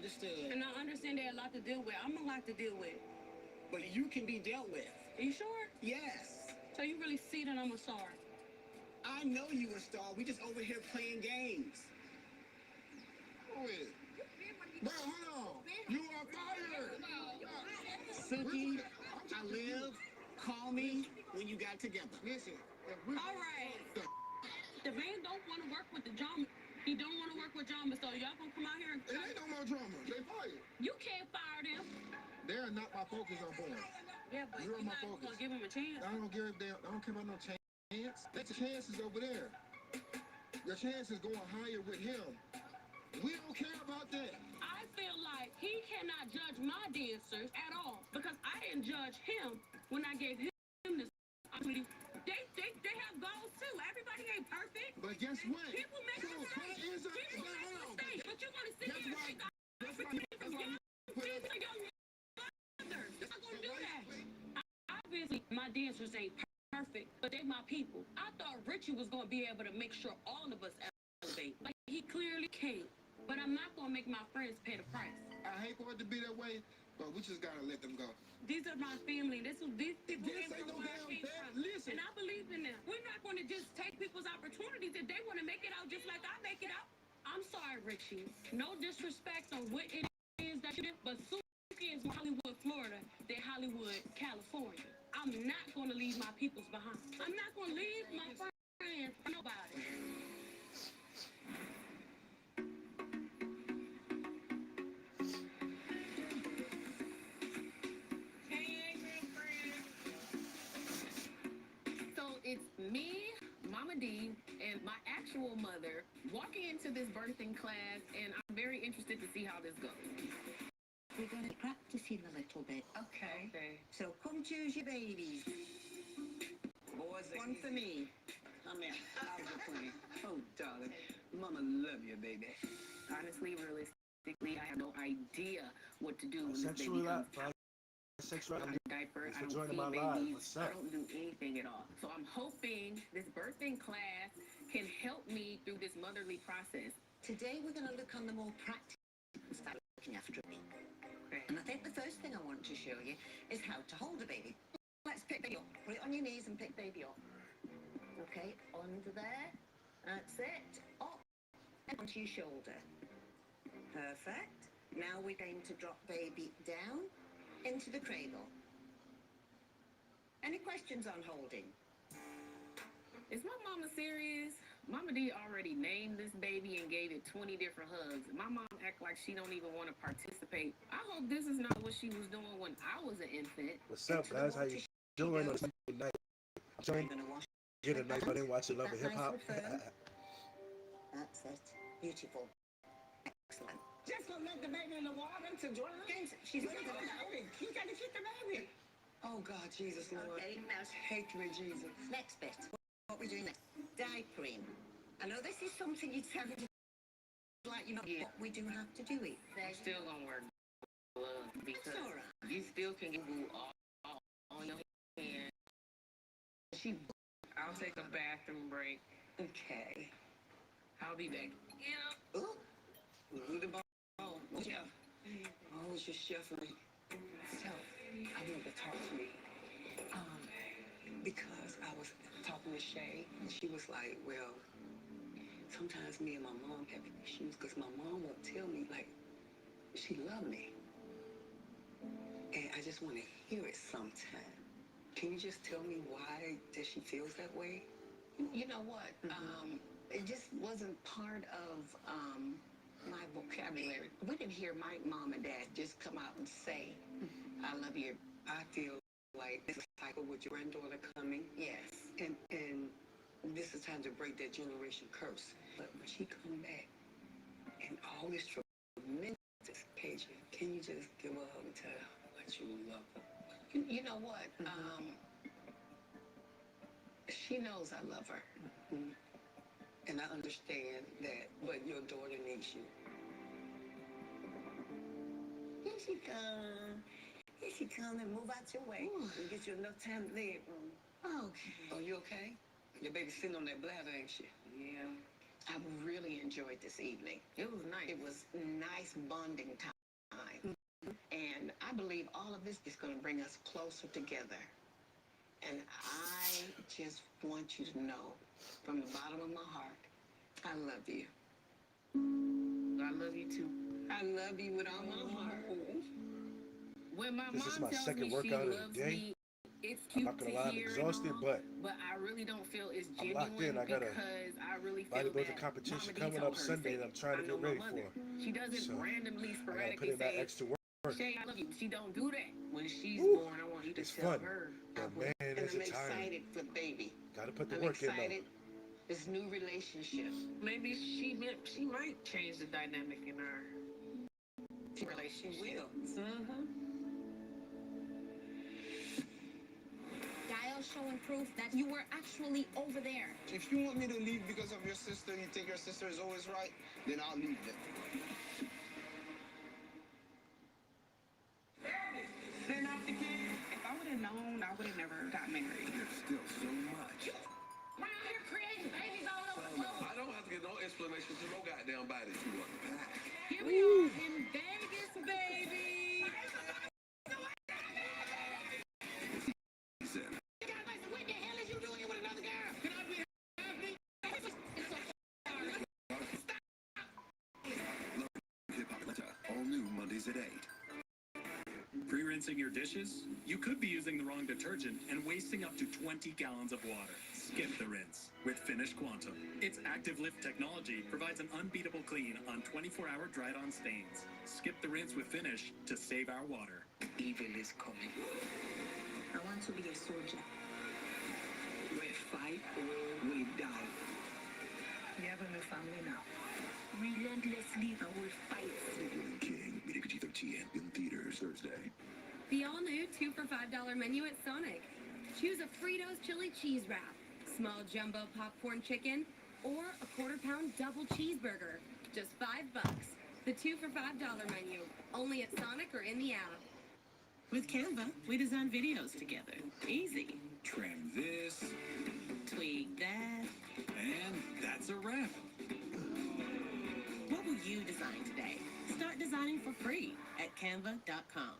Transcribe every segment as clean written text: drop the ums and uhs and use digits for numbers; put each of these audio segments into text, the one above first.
Understood. And I understand there's a lot to deal with. I'm a lot to deal with. But you can be dealt with. Are you sure? Yes. So you really see that I'm a star? I know you a star. We just over here playing games. Who is? Bro, hold on. You are fired. Suki, I live. Call me when you got together. Listen. All right. The man don't want to work with the drama. He don't want to work with drama, so y'all gonna come out here and... It ain't no more drama. They fired. You can't fire them. They are not my focus on board. Yeah, but You're you're my not focus. gonna give him a chance. I don't care about no chance. Let the chances over there. Your chances going higher with him. We don't care about that. I feel like he cannot judge my dancers at all because I didn't judge him when I gave him this. I mean, they have goals too. Everybody ain't perfect. But guess what? People make mistakes. People make mistakes. But you want to sit here and think I'm not gonna do that. Obviously, my dancers ain't perfect, but they my people. I thought Richie was gonna be able to make sure all of us elevate. Like he clearly can't. But I'm not gonna make my friends pay the price. I hate for it to be that way, but we just gotta let them go. These are my family. These people This came ain't no from where I damn came bad. from. Listen. And I believe in them. We're not gonna just take people's opportunities if they wanna make it out just like I make it out. I'm sorry, Richie. No disrespect on what it is that you did, but Suki is Hollywood, Florida, than Hollywood, California. I'm not gonna leave my peoples behind. I'm not gonna leave my friends for nobody. It's me, Mama D, and my actual mother walking into this birthing class, and I'm very interested to see how this goes. We're going to be practicing a little bit. Okay. So come choose your babies. Boys, One for me. Come here. How's your plan? Oh, darling. Mama love you, baby. Honestly, realistically, I have no idea what to do when this baby Sexually comes out. out. Sexually I'm out. diaper. I Thanks for don't joining feed my live. babies. What's I up? don't do anything at all. So I'm hoping this birthing class can help me through this motherly process. Today we're going to look on the more practical side of looking after a baby. Okay. And I think the first thing I want to show you is how to hold a baby. Let's pick baby up. Put it on your knees and pick baby up. Okay, under there. That's it. Up and onto your shoulder. Perfect. Now we're going to drop baby down into the cradle. Any questions on holding? Is my mama serious? Mama D already named this baby and gave it 20 different hugs. My mom act like she don't even want to participate. I hope this is not what she was doing when I was an infant. What's up, guys? How you doing on Sunday night? I'm going to wash Get a night, but then watching Love and Hip Hop. That's it. Beautiful. Excellent. Just gonna let the baby in the water to drown? She's Look at the baby. You gotta keep the baby. Oh, God, Jesus, Lord. Okay, now Hate me, Jesus. next bit. What we're doing next? Diapering. I know this is something you tell me like you know, but we do have to do it. I'm still gonna wear gloves because all right. you still can get boo all on your hand. I'll take a bathroom break. Okay. I'll be back. Yeah. Ooh. Ooh, the ball. Chef. Oh, it's just chef me. So, I wanted to talk to you. Because I was talking to Shay, and she was like, well, sometimes me and my mom have issues because my mom won't tell me, like, she loved me. And I just want to hear it sometime. Can you just tell me why that she feels that way? You know what? It just wasn't part of my vocabulary. We didn't hear my mom and dad just come out and say, I love you. I feel like this is a cycle with your granddaughter coming. Yes. And this is time to break that generation curse. But when she come back and all this tremendous occasion, can you just give her a hug and tell her how much you love her? You know what? She knows I love her. And I understand that, but your daughter needs you. Here she come. Here she come and move out your way. And get you enough time to live. Okay. Oh, you okay? Your baby's sitting on that bladder, ain't she? Yeah. I really enjoyed this evening. It was nice. It was nice bonding time. I believe all of this is going to bring us closer together. And I just want you to know, from the bottom of my heart, I love you. I love you too. I love you with all my heart. When my This is mom my tells second me she workout of loves the day. me, it's I'm cute not gonna to lie, I'm hear and exhausted, all, but I really don't feel it's I'm genuine locked in. I got a because I really feel bodybuilding that competition Mama D coming told up her to Sunday say that I'm it. trying to I know get my ready mother. for. She doesn't So randomly, I gotta sporadically put in that say, extra work. Shay, I love you. She don't do that. When she's Woo, born, I want you to it's tell fun, her I but will. man, And is I'm it tiring. excited for the baby. Gotta put the I'm work in though. excited. This new relationship. Maybe she might change the dynamic in our relationship. Will. Dial showing proof that you were actually over there. If you want me to leave because of your sister, you think your sister is always right, then I'll leave them. Send out the kids. If I would have known, I would have never got married. There's still so much. Around here creating babies all over the place. I don't have to get no explanation to no goddamn body to unpack. Here we are in Vegas, baby. He said, What the hell is you doing with another girl? Can I be happy? Hip Hop Atlanta, all new Mondays at 8. Pre-rinsing your dishes? You could be using the wrong detergent and wasting up to 20 gallons of water. Skip the rinse with Finish Quantum. Its active lift technology provides an unbeatable clean on 24-hour dried-on stains. Skip the rinse with Finish to save our water. Evil is coming. I want to be a soldier. We fight or we die. We have a new family now. Relentlessly, I will fight. King, rated PG-13, in theaters Thursday. The all-new 2 for $5 menu at Sonic. Choose a Fritos chili cheese wrap, small jumbo popcorn chicken, or a quarter-pound double cheeseburger. Just $5. The 2 for $5 menu, only at Sonic or in the app. With Canva, we design videos together. Easy. Trim this, Tweak that. and that's a wrap. What will you design today? Start designing for free at canva.com.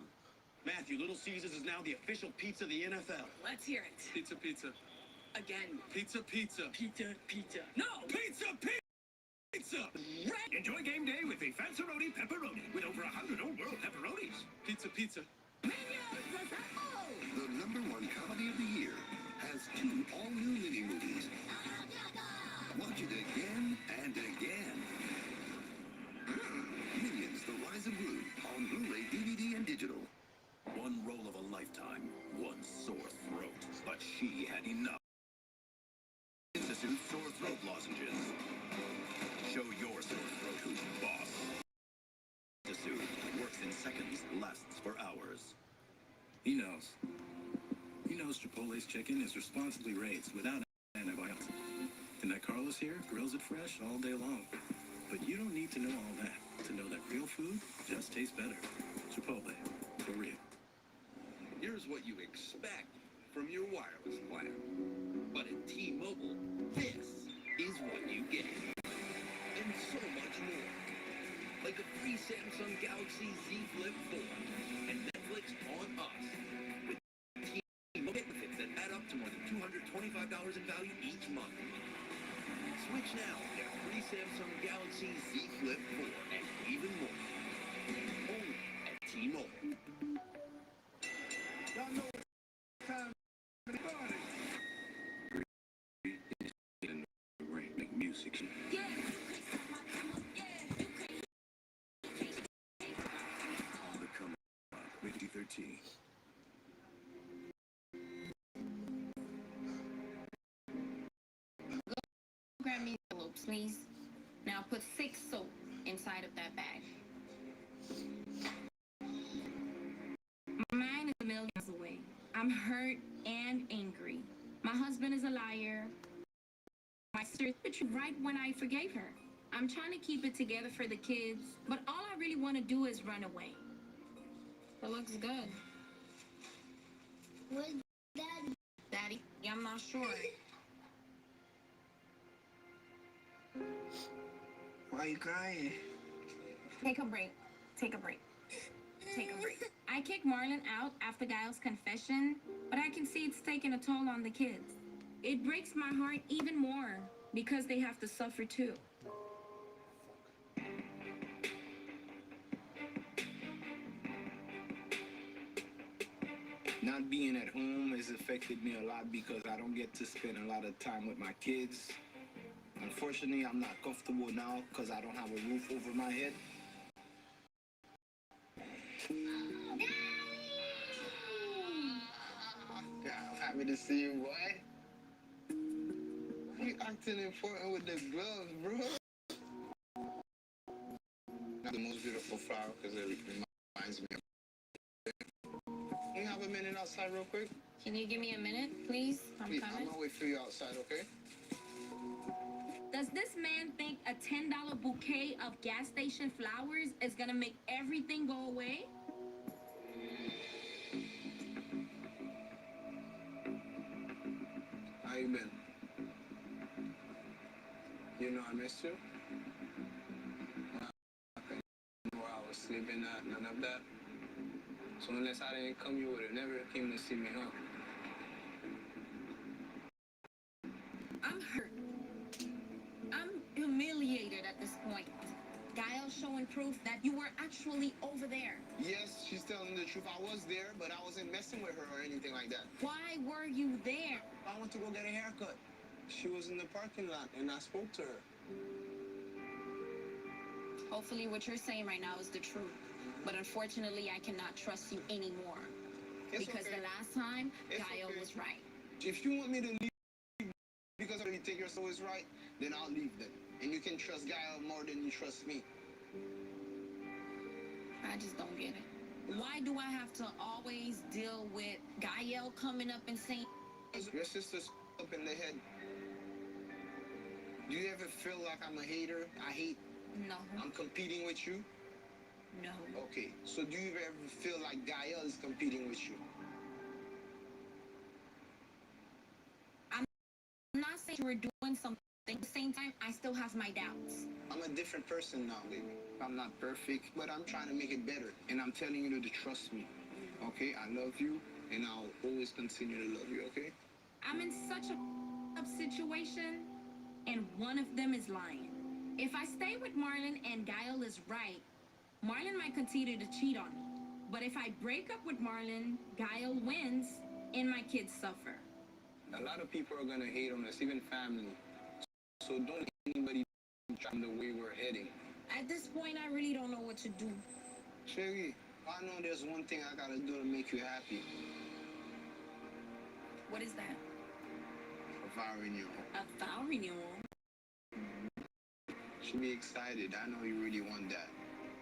Matthew, Little Caesars is now the official pizza of the NFL. Let's hear it. Pizza, pizza. Again. Pizza, pizza. Pizza. No! Pizza, pizza! Enjoy game day with a Fanceroni pepperoni with over 100 old world pepperonis. Pizza, pizza. The #1 comedy of the year has 2 all-new mini-movies. Watch it again and again. Minions, The Rise of Gru, on Blu-ray, DVD, and digital. One roll of a lifetime, one sore throat, but she had enough. Institute sore throat lozenges. Show your sore throat who's boss. Institute works in seconds, lasts for hours. He knows. He knows Chipotle's chicken is responsibly raised without antibiotics. And that Carlos here grills it fresh all day long. But you don't need to know all that to know that real food just tastes better. Chipotle, for real. Here's what you expect from your wireless plan. But at T-Mobile, this is what you get. And so much more. Like a free Samsung Galaxy Z Flip 4 and Netflix on us. With T-Mobile benefits that add up to more than $225 in value each month. Switch now to get a free Samsung Galaxy Z Flip 4 and even more. Only at T-Mobile. Y'all know it's time for the party. In the rain, make music. On the come up, rated 13. Grab me envelopes, please. Now put 6 soap inside of that bag. My mind is a million miles away. I'm hurt and angry. My husband is a liar. My sister is right when I forgave her. I'm trying to keep it together for the kids, but all I really want to do is run away. It looks good. Where's Daddy? Daddy, I'm not sure. Why are you crying? Take a break. Take a break. Take a break. I kicked Marlon out after Giles' confession, but I can see it's taking a toll on the kids. It breaks my heart even more because they have to suffer too. Not being at home has affected me a lot because I don't get to spend a lot of time with my kids. Unfortunately, I'm not comfortable now because I don't have a roof over my head. I'm happy to see you, boy. You acting important with the gloves, bro. Not the most beautiful flower because it reminds me of... Can you have a minute outside real quick? Can you give me a minute, please? Please, I'm gonna wait for you outside, okay? Does this man think a $10 bouquet of gas station flowers is gonna make everything go away? How you been? You know I missed you? Where I was sleeping at, none of that. So unless I didn't come, you would have never came to see me, huh? I'm hurt. I'm humiliated at this point. Giles showing proof that you were actually over there. Yes, she's telling the truth. I was there, but I wasn't messing with her or anything like that. Why were you there? I went to go get a haircut. She was in the parking lot, and I spoke to her. Hopefully what you're saying right now is the truth. But unfortunately, I cannot trust you anymore. Because the last time, Giles was right. If you want me to leave because you think your soul is right, then I'll leave them. And you can trust Gael more than you trust me. I just don't get it. Why do I have to always deal with Gael coming up and saying... Your sister's up in the head. Do you ever feel like I'm a hater? I hate... No. I'm competing with you? No. Okay, so do you ever feel like Gael is competing with you? I'm not saying you were doing something. At the same time, I still have my doubts. I'm a different person now, baby. I'm not perfect, but I'm trying to make it better. And I'm telling you to trust me, okay? I love you, and I'll always continue to love you, okay? I'm in such a situation, and one of them is lying. If I stay with Marlon and Gael is right, Marlon might continue to cheat on me. But if I break up with Marlon, Gael wins, and my kids suffer. A lot of people are gonna hate on us, even family. So don't let anybody drive the way we're heading. At this point, I really don't know what to do. Sherry, I know there's one thing I gotta do to make you happy. What is that? A vow renewal. A vow renewal? Should be excited. I know you really want that.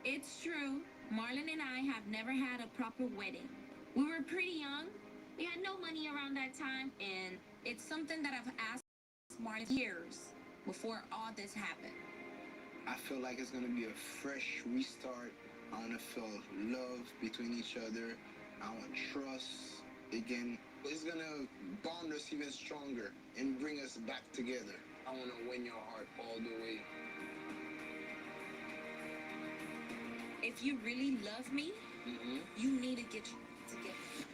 It's true. Marlon and I have never had a proper wedding. We were pretty young. We had no money around that time, and it's something that I've asked Marlon years before all this happened. I feel like it's gonna be a fresh restart. I wanna feel love between each other. I want trust again. It's gonna bond us even stronger and bring us back together. I wanna win your heart all the way. If you really love me, you need to get your together.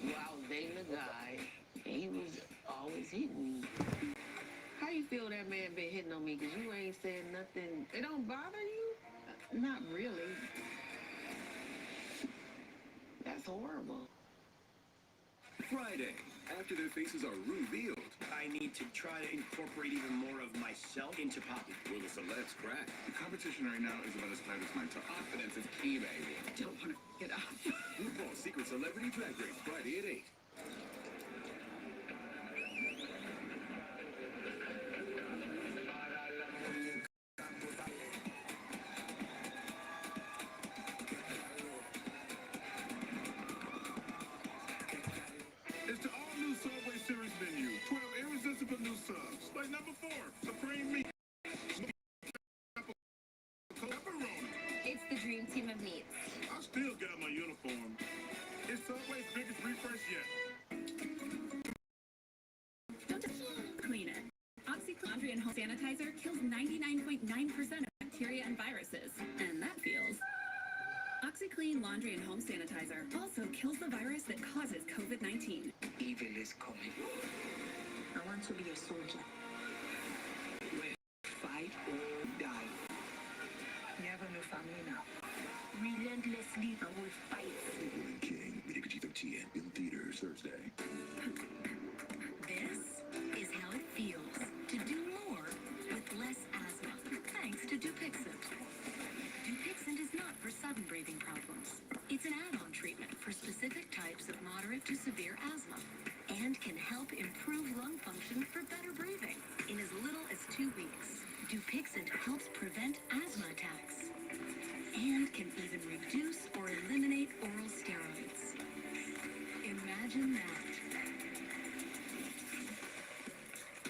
Well, I was dating a guy, and he was always hitting me. How you feel that man been hitting on me? Because you ain't said nothing. It don't bother you? Not really. That's horrible. Friday, after their faces are revealed, I need to try to incorporate even more of myself into Poppy. will the celebs crack? The competition right now is about as tight as my top. Confidence is key, baby. I don't want to get up. RuPaul's Secret Celebrity Drag Race, Friday at 8. It's the all-new Subway Series menu. 12 irresistible new subs. Like number 4, Supreme Meat. Pepperoni. It's the dream team of meats. I still got my uniform. It's Subway's biggest refresh yet. Don't just clean it. OxyClean Laundry and Home Sanitizer kills 99.9% of bacteria and viruses. And that feels... OxyClean clean laundry and home sanitizer also kills the virus that causes COVID-19. Evil is coming. I want to be a soldier. Fight or die. You have a new family now. Relentlessly, I will fight. Golden King, rated PG-13, in theaters Thursday. This is how it feels to do more with less asthma, thanks to Dupixent. Dupixent is not for sudden breathing problems. It's an add-on treatment for specific types of moderate to severe asthma and can help improve lung function for better breathing in as little as 2 weeks. Dupixent helps prevent asthma attacks and can even reduce or eliminate oral steroids. Imagine that.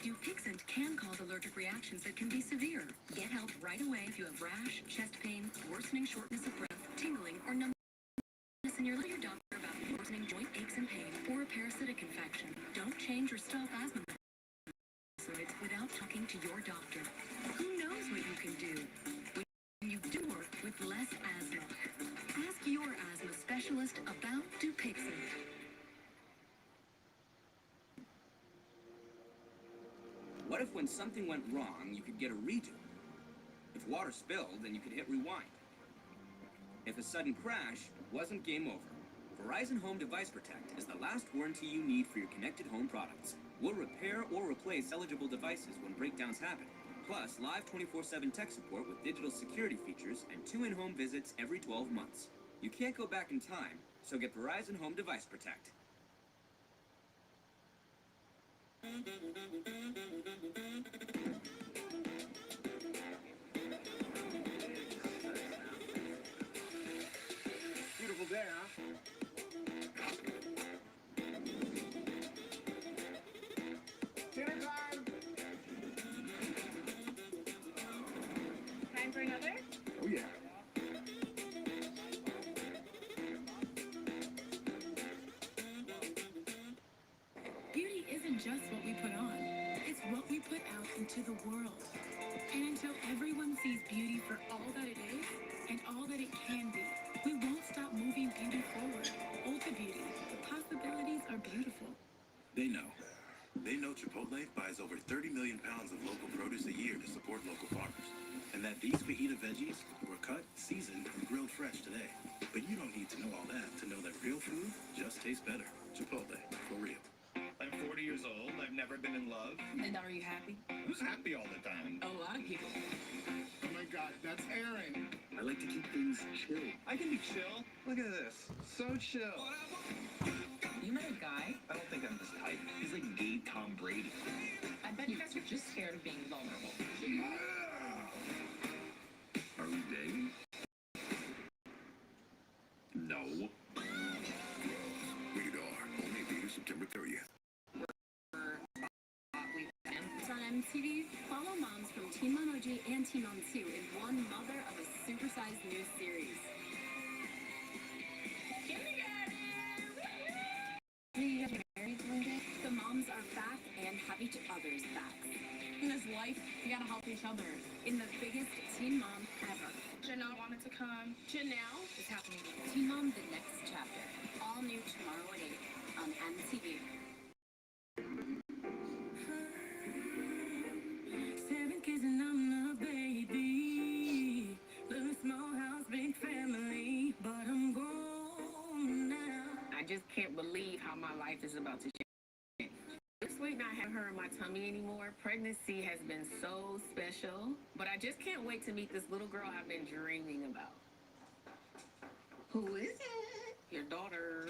Dupixent can cause allergic reactions that can be severe. Get help right away if you have rash, chest pain, worsening shortness of breath, tingling, or numbness in your leg. Your doctor about worsening joint aches and pain or a parasitic infection. Don't change or stop asthma medicines without talking to your doctor. Who knows what you can do when you do more with less asthma? Ask your asthma specialist about Dupixent. What if when something went wrong, you could get a redo? If water spilled, then you could hit rewind. If a sudden crash wasn't game over, Verizon Home Device Protect is the last warranty you need for your connected home products. We'll repair or replace eligible devices when breakdowns happen. Plus, live 24/7 tech support with digital security features and 2 in-home visits every 12 months. You can't go back in time, so get Verizon Home Device Protect. Beautiful day, huh? Dinner time! Time for another? Oh, yeah. Beauty isn't just what we put on, it's what we put out into the world. And until everyone sees beauty for all that it is and all that it can be, we won't stop moving beauty forward. Ulta Beauty, the possibilities are beautiful. They know. They know Chipotle buys over 30 million pounds of local produce a year to support local farmers. And that these fajita veggies were cut, seasoned, and grilled fresh today. But you don't need to know all that to know that real food just tastes better. Chipotle, for real. I'm 40 years old. I've never been in love. And are you happy? Who's happy all the time? A lot of people. Oh my God, that's Aaron. I like to keep things chill. I can be chill. Look at this. So chill. You met a guy? I don't think I'm his type. He's like gay Tom Brady. I bet you guys are just scared of being vulnerable. Are we dating? No. Rated R. Only due September 30th. It's on MTV. Follow moms from Teen Mom OG and Teen Mom 2 in one mother of a supersized new series. You guys are married one day? The moms are back and have each other's backs. In this life, you gotta help each other. In the biggest Teen Mom ever. Janelle wanted to come. Janelle is happening. Teen Mom, the next chapter. All new tomorrow at 8 on MTV. 7 kids and I'm a baby. Live in a small house, big family, but I'm grown now. I just can't believe how my life is about to change. This week not having her in my tummy anymore. Pregnancy has been so special, but I just can't wait to meet this little girl I've been dreaming about. Who is it? Your daughter.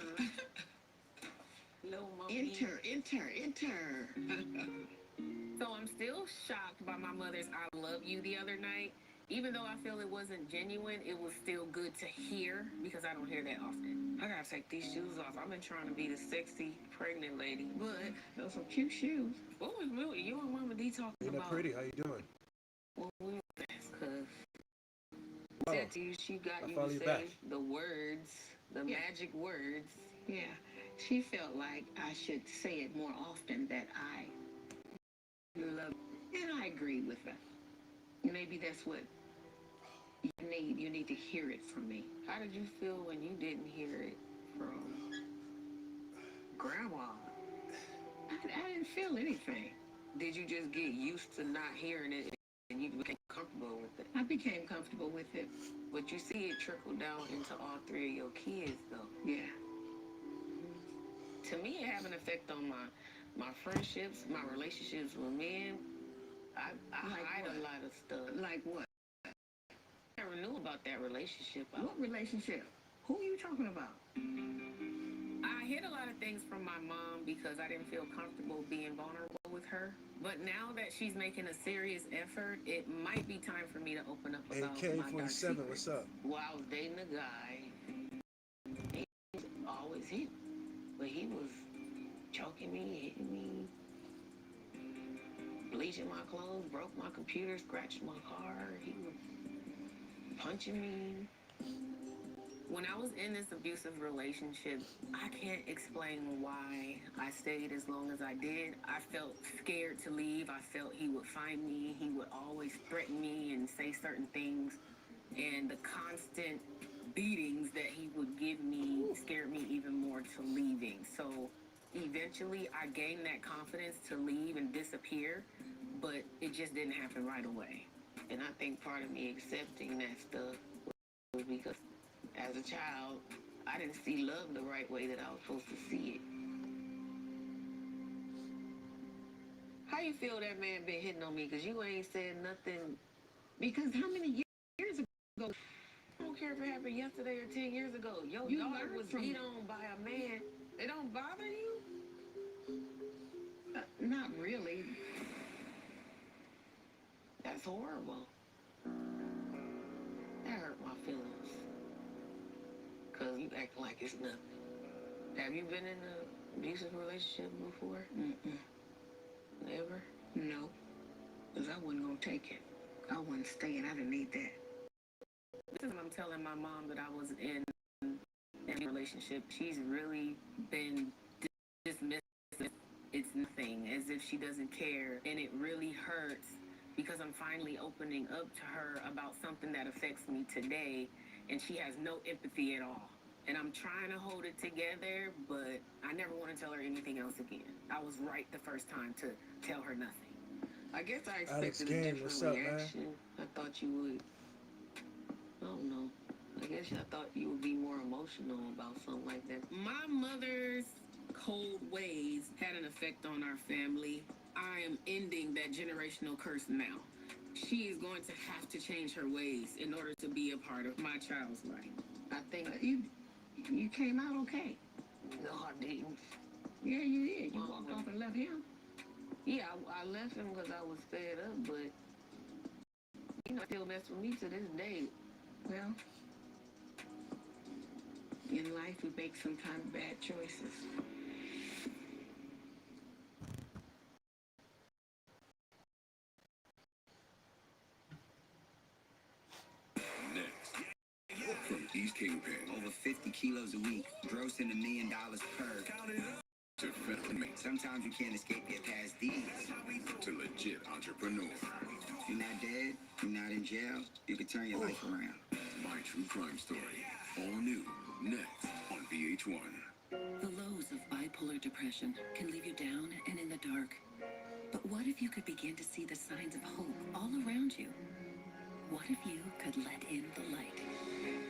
Little mommy. Enter. So I'm still shocked by my mother's I love you the other night. Even though I feel it wasn't genuine, it was still good to hear because I don't hear that often. I gotta take these shoes off. I've been trying to be the sexy pregnant lady, but those some cute shoes. What was you and Mama D talking You look about? pretty. How you doing? Well, we cause said to you she got you follow to you say back. the words, the Yeah. magic words. Yeah, she felt like I should say it more often that I love, and I agree with her. Maybe that's what You need to hear it from me. How did you feel when you didn't hear it from Grandma? I didn't feel anything. Did you just get used to not hearing it and you became comfortable with it? I became comfortable with it. But you see it trickle down into all three of your kids, though. Yeah. To me, it have an effect on my friendships, my relationships with men. I like hide what? A lot of stuff. Like what? I never knew about that relationship. What relationship? Who are you talking about? I hid a lot of things from my mom because I didn't feel comfortable being vulnerable with her. But now that she's making a serious effort, it might be time for me to open up about my dark secrets. What's up? While I was dating a guy, he was always hit, but he was choking me, hitting me, bleaching my clothes, broke my computer, scratched my car. He was punching me. When I was in this abusive relationship, I can't explain why I stayed as long as I did. I felt scared to leave. I felt he would find me. He would always threaten me and say certain things. And the constant beatings that he would give me scared me even more to leaving. So eventually I gained that confidence to leave and disappear, but it just didn't happen right away. And I think part of me accepting that stuff was because as a child, I didn't see love the right way that I was supposed to see it. How you feel that man been hitting on me? Because you ain't said nothing. Because how many years ago? I don't care if it happened yesterday or 10 years ago. Your daughter was beat on by a man. It don't bother you? Not really. That's horrible. That hurt my feelings. Because you act like it's nothing. Have you been in an abusive relationship before? Mm-mm. Never? No. Because I wasn't going to take it. I wasn't staying. I didn't need that. This is what I'm telling my mom that I was in a relationship. She's really been dismissive. It's nothing, as if she doesn't care. And it really hurts because I'm finally opening up to her about something that affects me today, and she has no empathy at all. And I'm trying to hold it together, but I never want to tell her anything else again. I was right the first time to tell her nothing. I guess I expected a different reaction. Man? I thought you would, I don't know. I guess I thought you would be more emotional about something like that. My mother's cold ways had an effect on our family. I am ending that generational curse now. She is going to have to change her ways in order to be a part of my child's life. I think you came out okay. No, I didn't. Yeah, you did. You walked off and left him. Yeah, I left him because I was fed up, but he still mess with me to this day. Well, in life we make sometimes bad choices. From East Kingpin, Over 50 kilos a week, grossing $1 million per. to fentanyl, Sometimes you can't escape your past deeds. to legit entrepreneur. You're not dead, you're not in jail, you can turn your life around. My true crime story. All new, next on VH1. The lows of bipolar depression can leave you down and in the dark. But what if you could begin to see the signs of hope all around you? What if you could let in the light?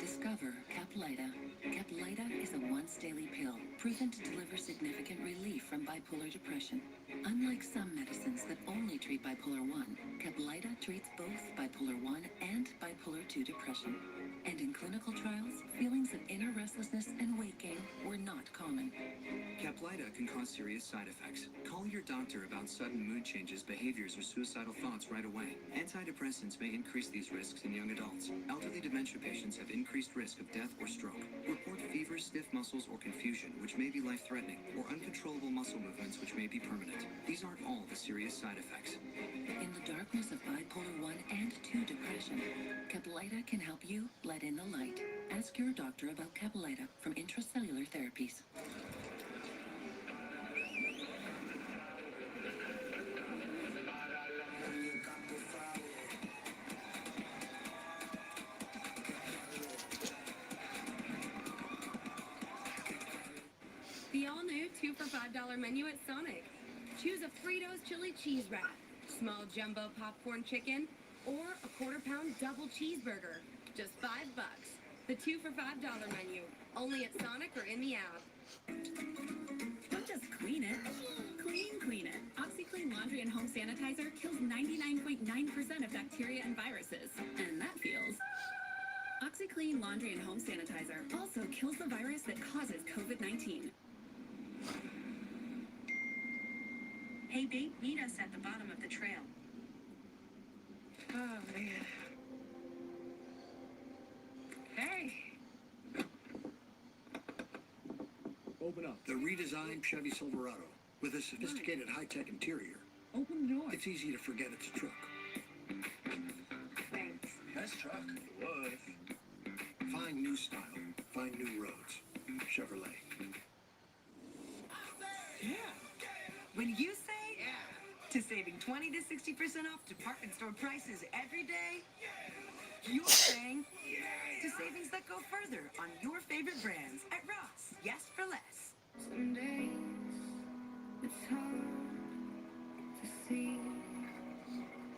Discover Caplyta. Caplyta is a once-daily pill proven to deliver significant relief from bipolar depression. Unlike some medicines that only treat bipolar 1, Caplyta treats both bipolar 1 and bipolar 2 depression. And in clinical trials, feelings of inner restlessness and weight gain were not common. Caplyta can cause serious side effects. Call your doctor about sudden mood changes, behaviors, or suicidal thoughts right away. Antidepressants may increase these risks in young adults. Elderly dementia patients have increased risk of death or stroke. Report fever, stiff muscles, or confusion, which may be life-threatening, or uncontrollable muscle movements, which may be permanent. These aren't all the serious side effects. In the darkness of bipolar 1 and 2 depression, Caplyta can help you let in the light. Ask your doctor about Caplyta from Intracellular Therapies. The all-new 2 for $5 menu at Sonic. Choose a Fritos chili cheese wrap, small jumbo popcorn chicken, or a quarter-pound double cheeseburger. Just $5. The 2 for $5 menu. Only at Sonic or in the app. Don't just clean it. Clean it. OxyClean Laundry and Home Sanitizer kills 99.9% of bacteria and viruses. And that feels... OxyClean Laundry and Home Sanitizer also kills the virus that causes COVID-19. Hey, babe, meet us at the bottom of the trail. Oh, man. Hey. Open up. The redesigned Chevy Silverado with a sophisticated high-tech interior. Open the door. It's easy to forget it's a truck. Thanks. Nice truck. It was. Find new style. Find new roads. Chevrolet. Yeah. When you say to saving 20 to 60% off department store prices every day, you're saying to savings that go further on your favorite brands at Ross. Yes for less. Some days it's hard to see.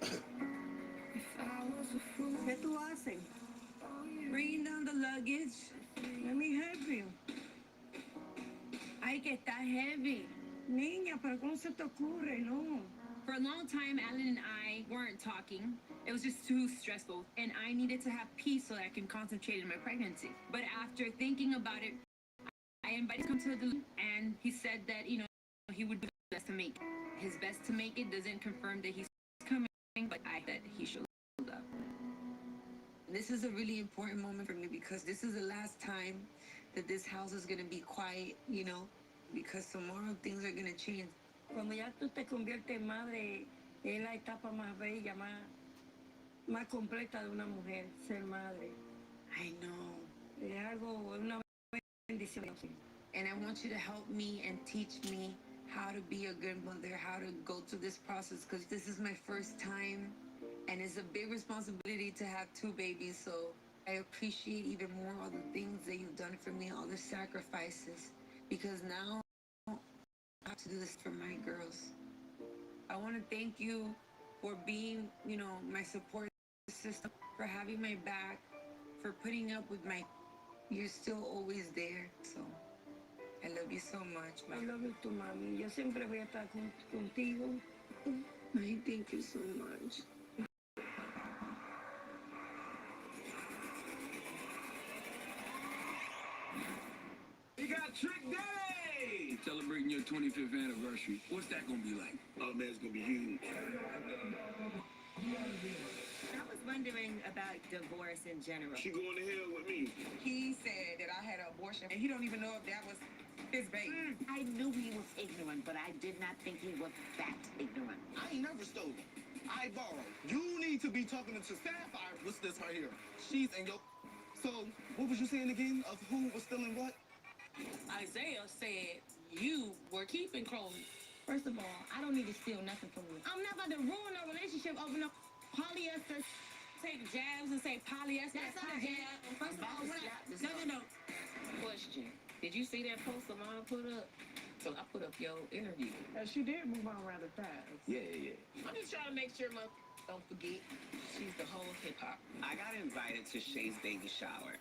If I was a fool. ¿Qué tú haces? Bringing down the luggage. Let me help you. Ay, que está heavy. Niña, pero ¿cómo se te ocurre? No. For a long time, Alan and I weren't talking. It was just too stressful, and I needed to have peace so that I can concentrate in my pregnancy. But after thinking about it, I invited him to the and he said that, he would do his best to make it. His best to make it doesn't confirm that he's coming, but I that he showed up. This is a really important moment for me because this is the last time that this house is going to be quiet, because tomorrow things are going to change. Cuando ya tú te conviertes en madre, es la etapa más bella, más completa de una mujer, ser madre. I know. Es algo, una bendición. And I want you to help me and teach me how to be a good mother, how to go through this process, because this is my first time, and it's a big responsibility to have 2 babies, so I appreciate even more all the things that you've done for me, all the sacrifices, because now I have to do this for my girls. I want to thank you for being, my support system, for having my back, for putting up with you're still always there, so I love you so much, I love you too, mami. Yo siempre voy a estar contigo. I thank you so much. We got Trick Day! Celebrating your 25th anniversary. What's that gonna be like? Oh man, it's gonna be huge. I was wondering about divorce in general. She going to hell with me. He said that I had an abortion, and he don't even know if that was his baby. I knew he was ignorant, but I did not think he was that ignorant. I ain't never stolen. I borrowed. You need to be talking to Sapphire. What's this right here? She's in your... So, what was you saying again of who was stealing what? Isaiah said you were keeping Chloe. First of all, I don't need to steal nothing from you. I'm not about to ruin a relationship over no polyester. Take jabs and say polyester. That's not a jab. First of all, no. Question. Did you see that post Alana put up? So I put up your interview. She did move on rather fast. Yeah. I'm just trying to make sure don't forget she's the whole hip-hop. I got invited to Shay's baby shower.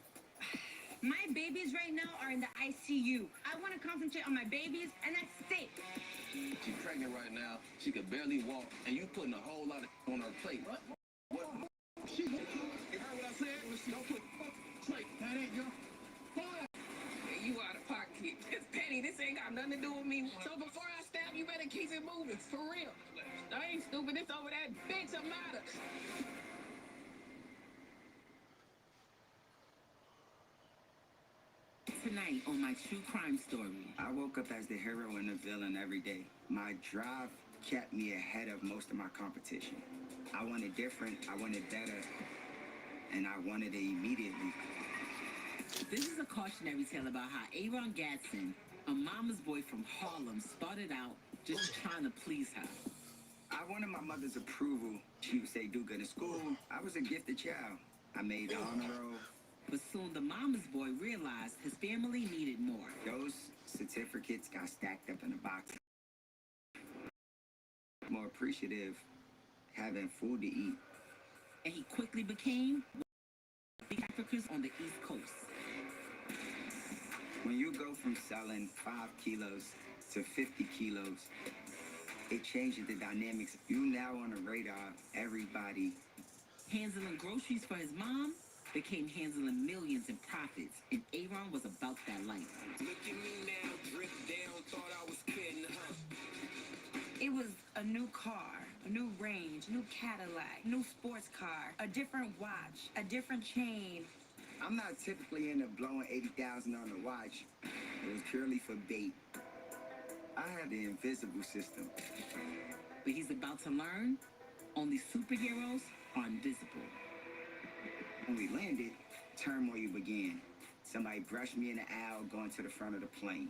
My babies right now are in the ICU. I want to concentrate on my babies, and that's it. She's pregnant right now. She could barely walk, and you putting a whole lot of on her plate. What? She you heard what I said? Don't put plate. That ain't your fault. You out of pocket. It's petty. This ain't got nothing to do with me. So before I stab, you better keep it moving. For real. I ain't stupid. It's over that bitch Amada. Tonight on my true crime story, I woke up as the hero and the villain every day. My drive kept me ahead of most of my competition. I wanted different, I wanted better, and I wanted it immediately. This is a cautionary tale about how Aaron Gadsden, a mama's boy from Harlem, started out just trying to please her. I wanted my mother's approval. She would say, do good in school. I was a gifted child. I made the honor roll. But soon the mama's boy realized his family needed more. Those statistics certificates got stacked up in a box. More appreciative having food to eat. And he quickly became one of the big traffickers on the East Coast. When you go from selling 5 kilos to 50 kilos, it changes the dynamics. You now on the radar, everybody. Handling groceries for his mom became handling millions in profits, and Aaron was about that life. Look at me now, drip down, thought I was kidding, huh? It was a new car, a new range, new Cadillac, new sports car, a different watch, a different chain. I'm not typically into blowing $80,000 on a watch. It was purely for bait. I had the invisible system. But he's about to learn only superheroes are invisible. When we landed, turmoil began. Somebody brushed me in the aisle going to the front of the plane.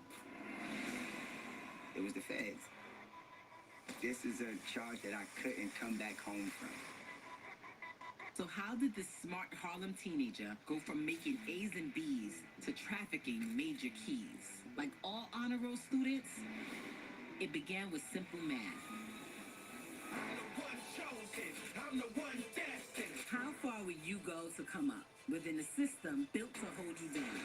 It was the feds. This is a charge that I couldn't come back home from. So how did this smart Harlem teenager go from making A's and B's to trafficking major keys? Like all honor roll students, it began with simple math. I'm the one destined. How far would you go to come up within a system built to hold you down?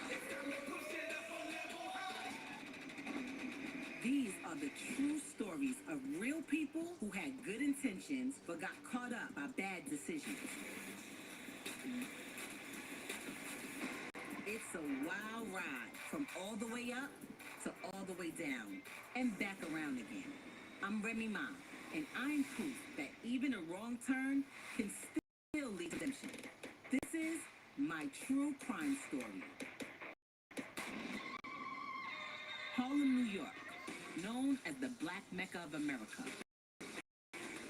These are the true stories of real people who had good intentions but got caught up by bad decisions. It's a wild ride from all the way up to all the way down and back around again. I'm Remy Ma, and I'm proof that even a wrong turn can still lead to redemption. This is my true crime story. Harlem, New York, known as the Black Mecca of America.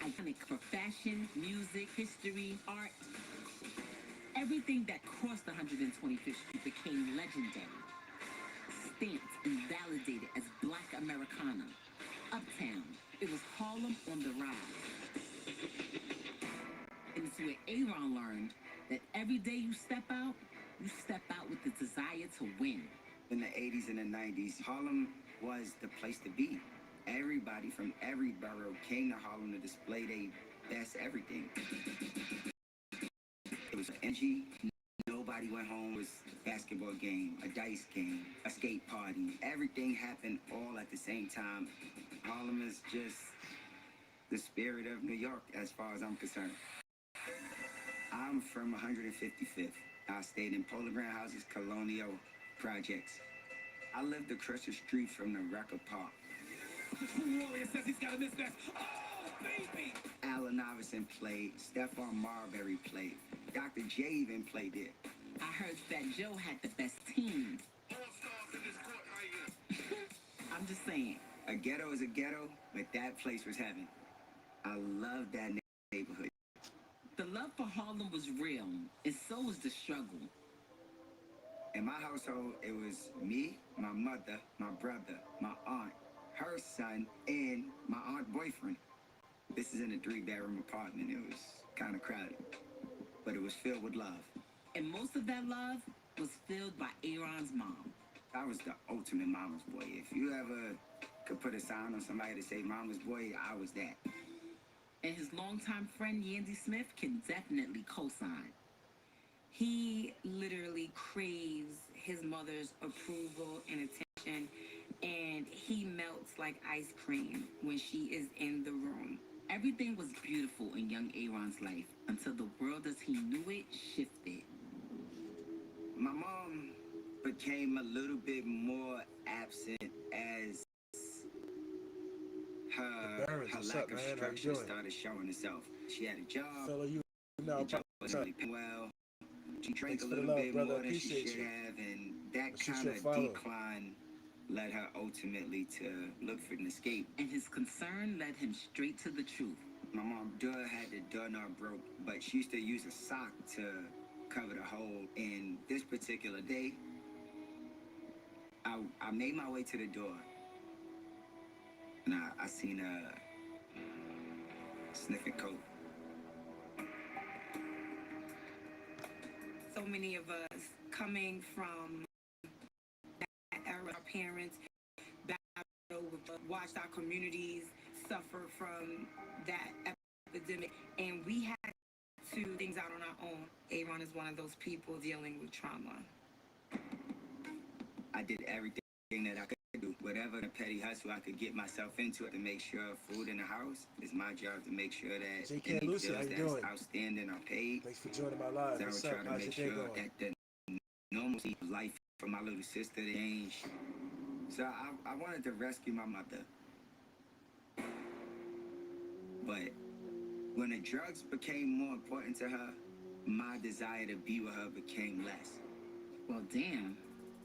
Iconic for fashion, music, history, art. Everything that crossed 125th Street became legendary. Stamped and validated as Black Americana. Uptown, it was Harlem on the rise. And it's where Aaron learned that every day you step out with the desire to win. In the 80s and the 90s, Harlem was the place to be. Everybody from every borough came to Harlem to display their best everything. It was energy. Nobody went home. It was a basketball game, a dice game, a skate party. Everything happened all at the same time. Harlem is just the spirit of New York as far as I'm concerned. I'm from 155th. I stayed in Polar Ground Houses, Colonial Projects. I lived across the street from the record park. The true warrior says he's got a mismatch. Oh, baby! Allen Iverson played. Stephon Marbury played. Dr. J even played there. I heard Fat Joe had the best team. I'm just saying. A ghetto is a ghetto, but that place was heaven. I love that neighborhood. The love for Harlem was real, and so was the struggle. In my household, it was me, my mother, my brother, my aunt, her son, and my aunt's boyfriend. This is in a 3-bedroom apartment. It was kind of crowded, but it was filled with love. And most of that love was filled by Aaron's mom. I was the ultimate mama's boy. If you ever could put a sign on somebody to say mama's boy, I was that. And his longtime friend Yandy Smith can definitely co-sign. He literally craves his mother's approval and attention, and he melts like ice cream when she is in the room. Everything was beautiful in young Aaron's life until the world as he knew it shifted. My mom became a little bit more absent as her lack of structure started showing itself. She had a job. Fellow, you know, the job wasn't really paying well. She drank a little bit more than she should have, and that kind of decline led her ultimately to look for an escape. And his concern led him straight to the truth. My mom had the doorknob broke, but she used to use a sock to cover the hole. And this particular day, I made my way to the door, and I seen her sniffing coke. So many of us coming from that era, our parents watched our communities suffer from that epidemic, and we had to do things out on our own. Aaron is one of those people dealing with trauma. I did everything that I could do. Whatever the petty hustle I could get myself into to make sure food in the house is my job, to make sure that JK any Lucy, bills how you that's doing? outstanding are paid. Thanks for joining my live. So I What's would up? try to How's make your day sure going? that the normalcy of life for my little sister changed. So I wanted to rescue my mother. But when the drugs became more important to her, my desire to be with her became less. Well, damn.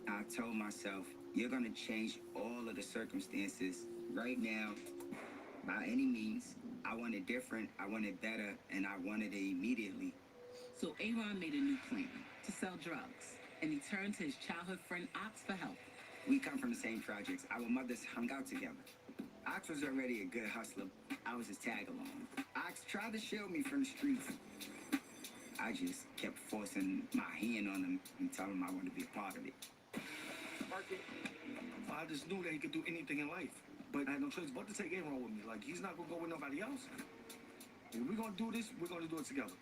I told myself, you're gonna change all of the circumstances right now, by any means. I want it different, I want it better, and I wanted it immediately. So Aaron made a new plan to sell drugs, and he turned to his childhood friend Ox for help. We come from the same projects. Our mothers hung out together. Ox was already a good hustler. I was his tag along. Ox tried to shield me from the streets. I just kept forcing my hand on him and telling him I wanted to be a part of it. I just knew that he could do anything in life, but I had no choice but to take Aaron with me. Like, he's not gonna go with nobody else. If we're gonna do this, we're gonna do it together.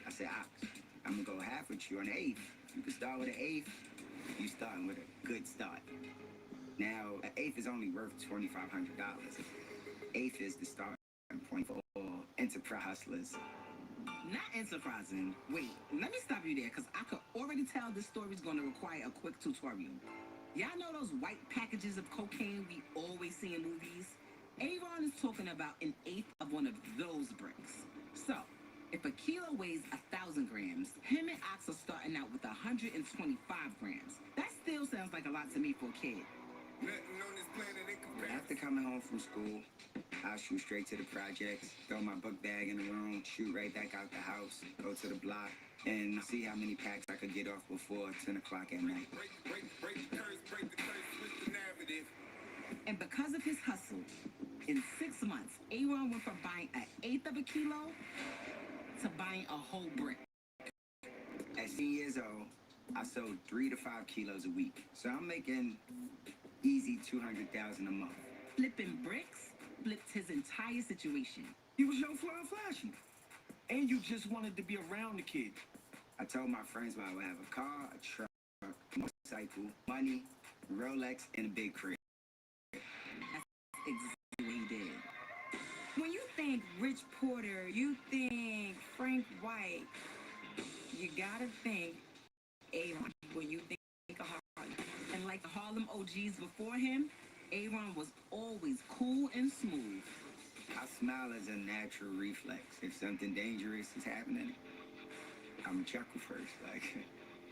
I said, Ox, I'm gonna go half with you on the eighth. You can start with an eighth. You starting with a good start. Now, an eighth is only worth $2,500. Eighth is the starting point for all enterprise hustlers. Not enterprising. Wait, let me stop you there, because I could already tell this story's going to require a quick tutorial. Y'all know those white packages of cocaine we always see in movies? Aaron is talking about an eighth of one of those bricks. So, if a kilo weighs 1,000 grams, him and Ox are starting out with 125 grams. That still sounds like a lot to me for a kid. After coming home from school, I'll shoot straight to the projects, throw my book bag in the room, shoot right back out the house, go to the block, and see how many packs I could get off before 10 o'clock at night. And because of his hustle, in 6 months, Aaron went from buying an eighth of a kilo to buying a whole brick. At 16 years old, I sold 3 to 5 kilos a week. So I'm making easy $200,000 a month. Flipping bricks flipped his entire situation. He was young, fly, and flashy. And you just wanted to be around the kid. I told my friends I would have a car, a truck, a motorcycle, money, Rolex, and a big crib. That's exactly what he did. When you think Rich Porter, you think Frank White, you gotta think Aaron when you think of Harlem. And like the Harlem OGs before him, Aaron was always cool and smooth. I smile as a natural reflex. If something dangerous is happening, I'm chuckle first, like,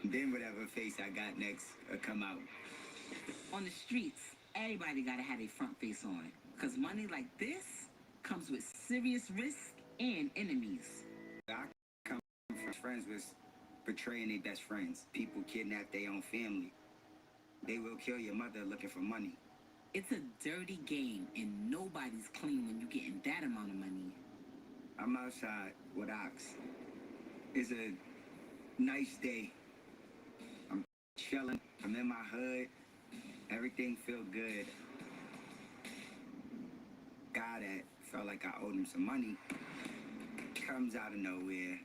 then whatever face I got next will come out. On the streets, everybody gotta have a front face on, because money like this comes with serious risk and enemies. I come from friends with betraying their best friends. People kidnap their own family. They will kill your mother looking for money. It's a dirty game, and nobody's clean when you're getting that amount of money. I'm outside with Ox. It's a nice day. I'm chilling. I'm in my hood. Everything feel good. Guy that felt like I owed him some money comes out of nowhere.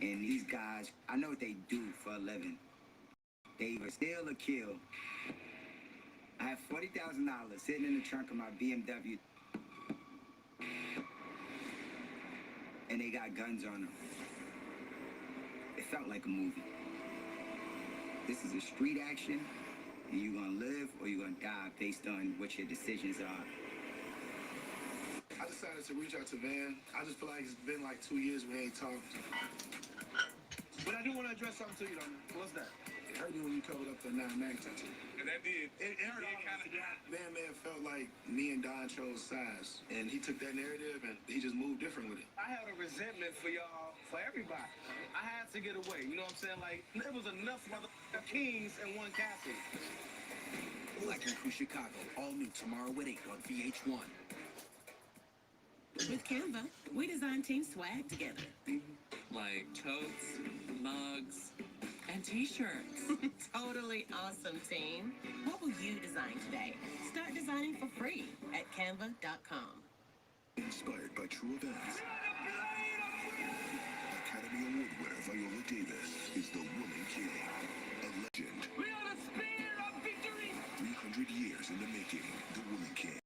And these guys, I know what they do for a living. They either steal or kill. I have $40,000 sitting in the trunk of my BMW. And they got guns on them. It felt like a movie. This is a street action, and you're gonna live or you're gonna die based on what your decisions are. I decided to reach out to Van. I just feel like it's been like 2 years we ain't talked. But I do want to address something to you, though. What's that? It hurt you when you covered up the 9 mag tattoo. And that did. It hurt all of us. Van may have felt like me and Don chose sides, and he took that narrative and he just moved different with it. I had a resentment for y'all, for everybody. I had to get away. You know what I'm saying? Like, there was enough motherfucking kings in one castle. Black and Crew Chicago, all new tomorrow at 8 on VH1. With Canva, we design team swag together. Like totes, mugs, and t-shirts. Totally awesome, team. What will you design today? Start designing for free at canva.com. Inspired by true events. Academy Award winner Viola Davis is the Woman King. A legend. We are the spear of victory. 300 years in the making. The Woman King.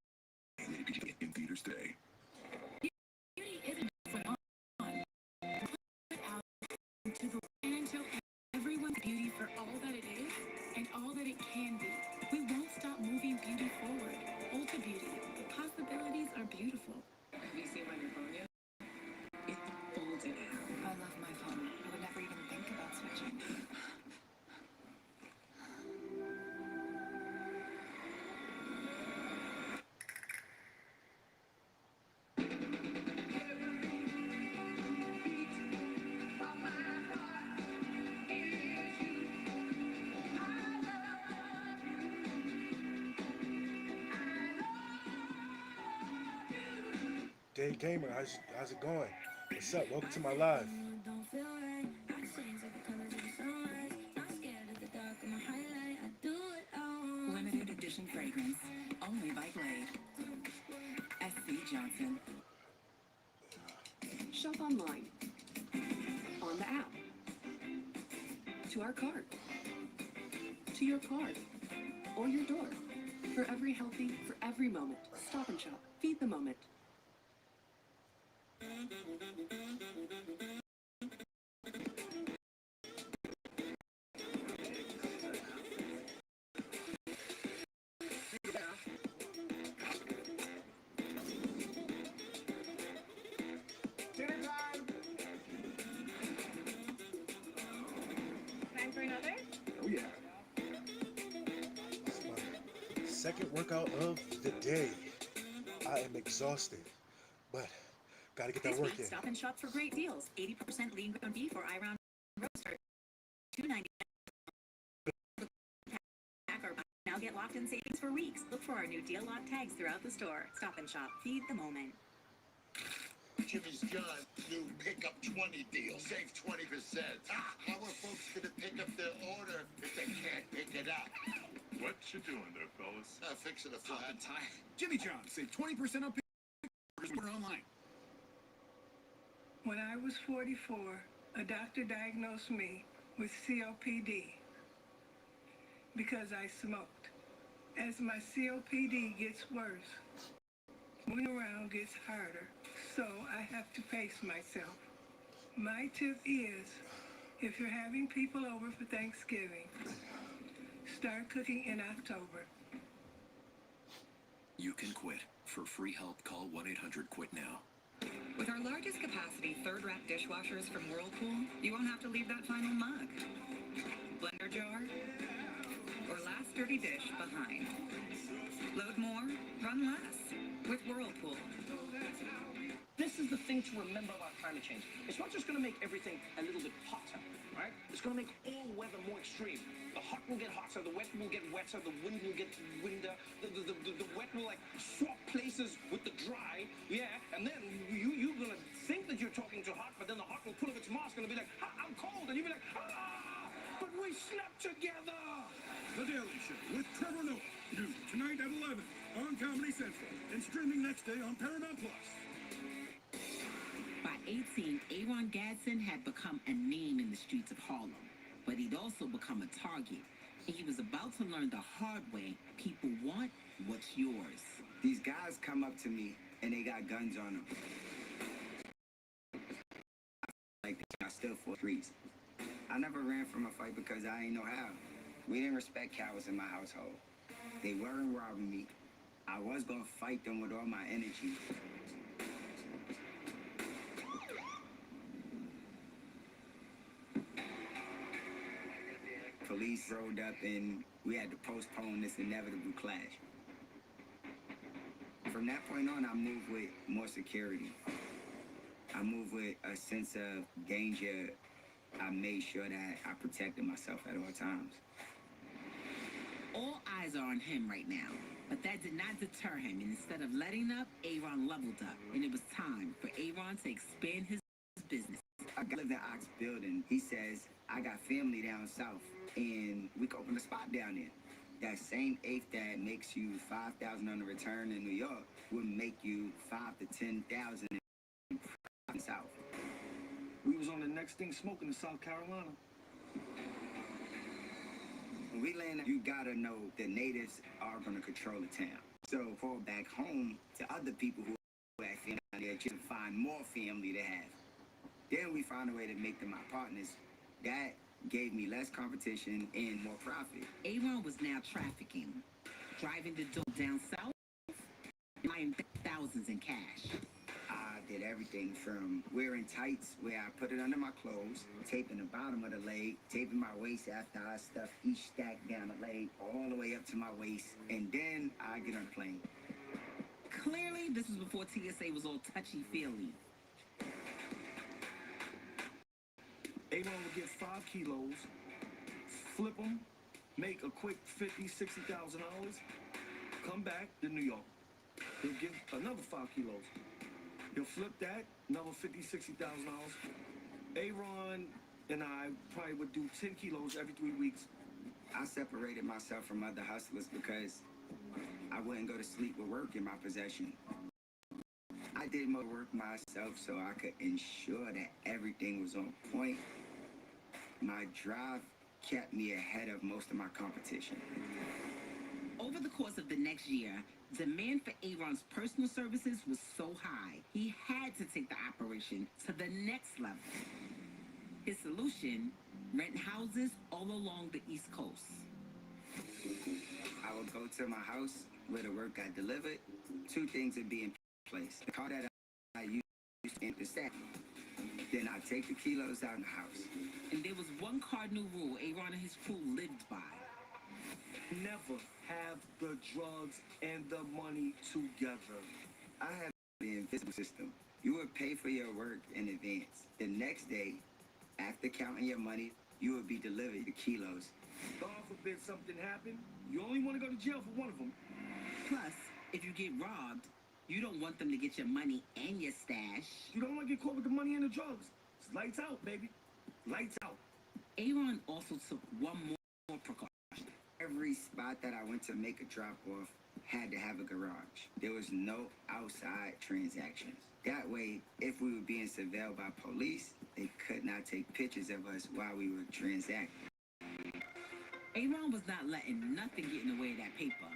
Rated PG in theaters today. Beauty isn't for one. Put out into the and show everyone's beauty for all that it is and all that it can be. We won't stop moving beauty forward. Ulta Beauty. The possibilities are beautiful. Have you seen my new phone yet? It's folded out. I love my phone. I would never even think about switching. Day Gamer, how's it going? What's up? Welcome to my live. Limited edition fragrance, only by Glade. S.C. Johnson. Shop online, on the app, to our cart, to your car, or your door. For every healthy, for every moment. Stop and Shop. Feed the moment. Time for another? Oh, yeah. It's my second workout of the day. I am exhausted, but gotta get that This work week, in. Stop and Shop for great deals. 80% lean ground beef or Iron roaster. $2.99. Pack or buy now get locked in savings for weeks. Look for our new deal lock tags throughout the store. Stop and Shop. Feed the moment. Jimmy's John, new pick up 20 deal. Save 20%. How are folks going to pick up their order if they can't pick it up? What you doing there, fellas? Fixing a flat tire. Jimmy John, save 20% on order online. When I was 44, a doctor diagnosed me with COPD because I smoked. As my COPD gets worse, moving around gets harder, so I have to pace myself. My tip is, if you're having people over for Thanksgiving, start cooking in October. You can quit. For free help, call 1-800-QUIT now. With our largest capacity third rack dishwashers from Whirlpool, you won't have to leave that final mug, blender jar, or last dirty dish behind. Load more, run less with Whirlpool. This is the thing to remember about climate change. It's not just going to make everything a little bit hotter, right? It's going to make all weather more extreme. The hot will get hotter, the wet will get wetter, the wind will get windier, the wet will like swap places with the dry, yeah, and then you're going to think that you're talking to hot, but then the hot will pull up its mask and it'll be like, I'm cold, and you'll be like, but we slept together! The Daily Show with Trevor Noah. New tonight at 11 on Comedy Central and streaming next day on Paramount Plus. By 18, Aaron Gadsden had become a name in the streets of Harlem, but he'd also become a target. And he was about to learn the hard way, people want what's yours. These guys come up to me and they got guns on them. Like I still for streets. I never ran from a fight because I ain't know how. We didn't respect cowards in my household. They weren't robbing me. I was gonna fight them with all my energy. Police rolled up and we had to postpone this inevitable clash. From that point on, I moved with more security. I moved with a sense of danger. I made sure that I protected myself at all times. All eyes are on him right now, but that did not deter him. And instead of letting up, Aaron leveled up. And it was time for Aaron to expand his business. I live in Ox Building. He says, I got family down south, and we could open a spot down there. That same eighth that makes you $5,000 on the return in New York would make you $5,000 to $10,000 in the South. We was on the next thing smoking in South Carolina. When we land, you gotta know the natives are gonna control the town. So fall back home to other people who have family down there to find more family to have. Then we found a way to make them our partners. That gave me less competition and more profit. Aaron was now trafficking, driving the dope down south, and buying thousands in cash. I did everything from wearing tights where I put it under my clothes, taping the bottom of the leg, taping my waist after I stuffed each stack down the leg, all the way up to my waist, and then I get on a plane. Clearly, this was before TSA was all touchy-feely. Aaron would get 5 kilos, flip them, make a quick $50,000, $60,000, come back to New York. He'll get another 5 kilos. He'll flip that, another $50,000, $60,000. Aaron and I probably would do 10 kilos every 3 weeks. I separated myself from other hustlers because I wouldn't go to sleep with work in my possession. I did more work myself so I could ensure that everything was on point. My drive kept me ahead of most of my competition. Over the course of the next year, demand for Aaron's personal services was so high, he had to take the operation to the next level. His solution, rent houses all along the East Coast. I would go to my house where the work got delivered. 2 things would be in place. The car that I used and the stack. Then I take the kilos out of the house. And there was one cardinal rule Aaron and his crew lived by. Never have the drugs and the money together. I have the invisible system. You would pay for your work in advance. The next day, after counting your money, you would be delivered the kilos. God forbid something happened, you only want to go to jail for one of them. Plus, if you get robbed, you don't want them to get your money and your stash. You don't want to get caught with the money and the drugs. It's lights out, baby. Lights out. Aaron also took one more precaution. Every spot that I went to make a drop-off had to have a garage. There was no outside transactions. That way, if we were being surveilled by police, they could not take pictures of us while we were transacting. Aaron was not letting nothing get in the way of that paper.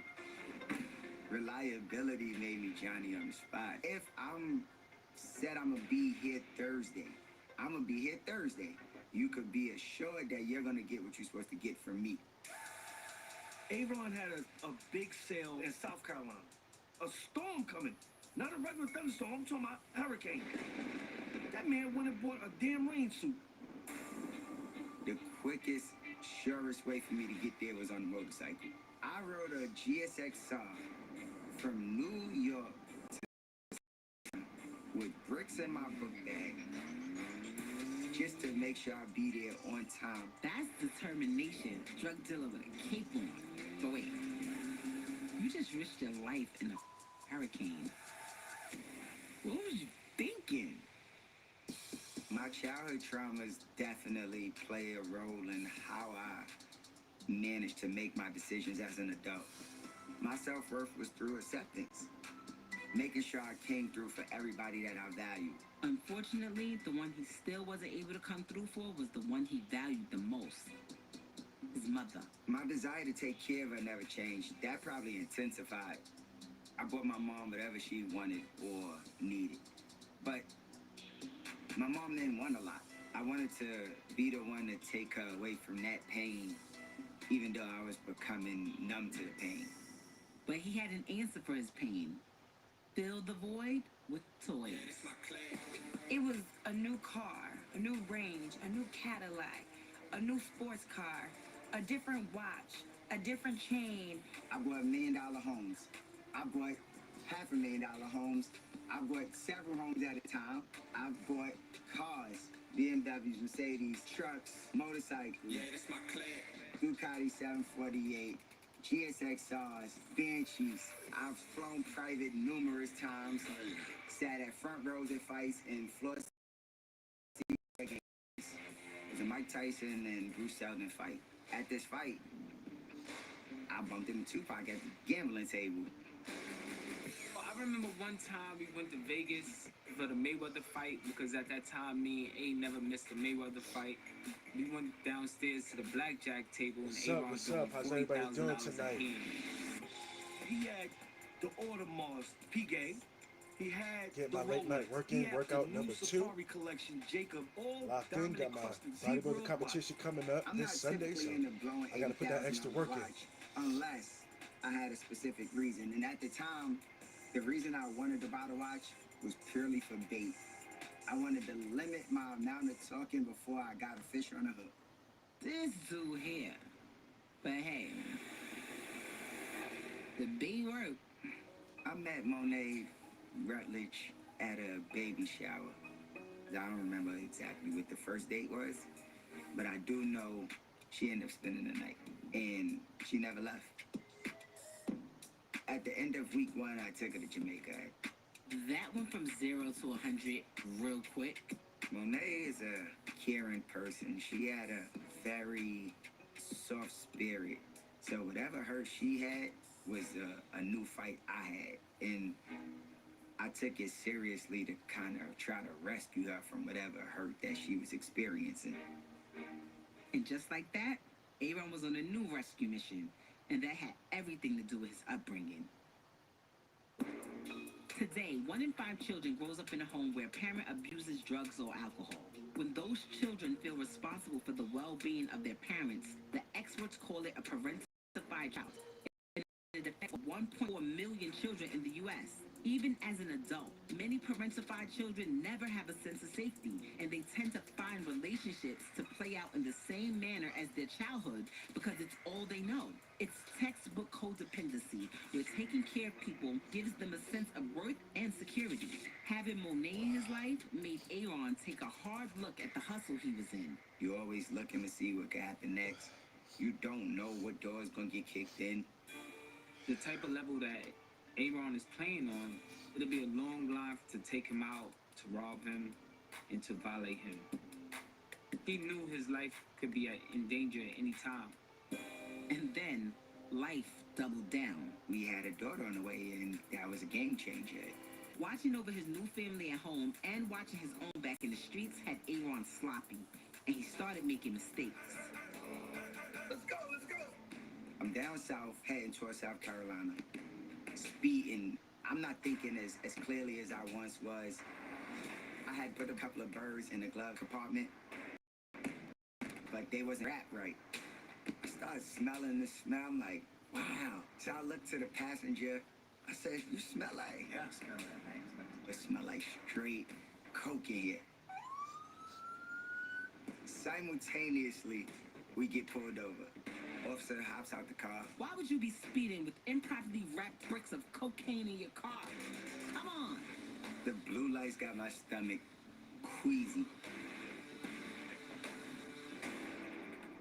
Reliability made me Johnny on the spot. If I'm said I'm gonna be here Thursday, I'm gonna be here Thursday. You could be assured that you're gonna get what you're supposed to get from me. Aaron had a big sale in South Carolina. A storm coming. Not a regular thunderstorm, I'm talking about hurricane. That man went and bought a damn rain suit. The quickest, surest way for me to get there was on a motorcycle. I rode a GSXR from New York to with bricks in my book bag just to make sure I'd be there on time. That's determination. Drug dealer with a cape on. But wait, you just risked your life in a hurricane. What was you thinking? My childhood traumas definitely play a role in how I managed to make my decisions as an adult. My self-worth was through acceptance, making sure I came through for everybody that I valued. Unfortunately, the one he still wasn't able to come through for was the one he valued the most. His mother. My desire to take care of her never changed. That probably intensified. I bought my mom whatever she wanted or needed. But my mom didn't want a lot. I wanted to be the one to take her away from that pain, even though I was becoming numb to the pain. But he had an answer for his pain. Fill the void with toys. It was a new car, a new range, a new Cadillac, a new sports car, a different watch, a different chain. I bought $1 million homes. I bought $500,000 homes. I bought several homes at a time. I bought cars, BMWs, Mercedes, trucks, motorcycles. Yeah, that's my clan. Ducati 748, GSXRs, Banshees. I've flown private numerous times. Sat at front rows at fights and floor seats. Mike Tyson and Bruce Seldon fight. At this fight, I bumped into Tupac at the gambling table. I remember one time we went to Vegas for the Mayweather fight because at that time me and A never missed a Mayweather fight. We went downstairs to the blackjack table and What's up? How's everybody doing tonight? He had the Audemars Piguet. He had Get the my late night Rolex. working He had workout the number new 2. Safari collection, Jacob. All Locked in, got my bodybuilding competition coming up I'm this not Sunday, so typically into blowing I gotta put that $80,000 extra work in. watch unless I had a specific reason. And at the time, the reason I wanted to buy the watch was purely for bait. I wanted to limit my amount of talking before I got a fish on the hook. This dude here. But hey, the big work. I met Monet Rutledge at a baby shower. I don't remember exactly what the first date was, but I do know she ended up spending the night, and she never left. At the end of week 1, I took her to Jamaica. That went from 0 to 100 real quick. Monet is a caring person. She had a very soft spirit. So whatever hurt she had was a new fight I had. And I took it seriously to kind of try to rescue her from whatever hurt that she was experiencing. And just like that, Aaron was on a new rescue mission, and that had everything to do with his upbringing. Today, 1 in 5 children grows up in a home where a parent abuses drugs or alcohol. When those children feel responsible for the well-being of their parents, the experts call it a parentified child. It affects 1.4 million children in the U.S. Even as an adult, many parentified children never have a sense of safety, and they tend to find relationships to play out in the same manner as their childhood because it's all they know. It's textbook codependency, where taking care of people gives them a sense of worth and security. Having Monet in his life made Aaron take a hard look at the hustle he was in. You're always looking to see what could happen next. You don't know what door's gonna get kicked in. The type of level that Aaron is playing on, it'll be a long life to take him out, to rob him, and to violate him. He knew his life could be in danger at any time. And then, life doubled down. We had a daughter on the way, and that was a game changer. Watching over his new family at home and watching his own back in the streets had Aaron sloppy, and he started making mistakes. Let's go, let's go. I'm down south, heading towards South Carolina. Speeding. I'm not thinking as clearly as I once was. I had put a couple of birds in the glove compartment, but they wasn't wrapped right. I started smelling the smell. I'm like, wow. So I looked to the passenger. I said, you smell like... Yeah, I smell that. It smell like straight coke in here. Simultaneously, we get pulled over. Officer hops out the car. Why would you be speeding with improperly wrapped bricks of cocaine in your car? Come on. The blue lights got my stomach queasy.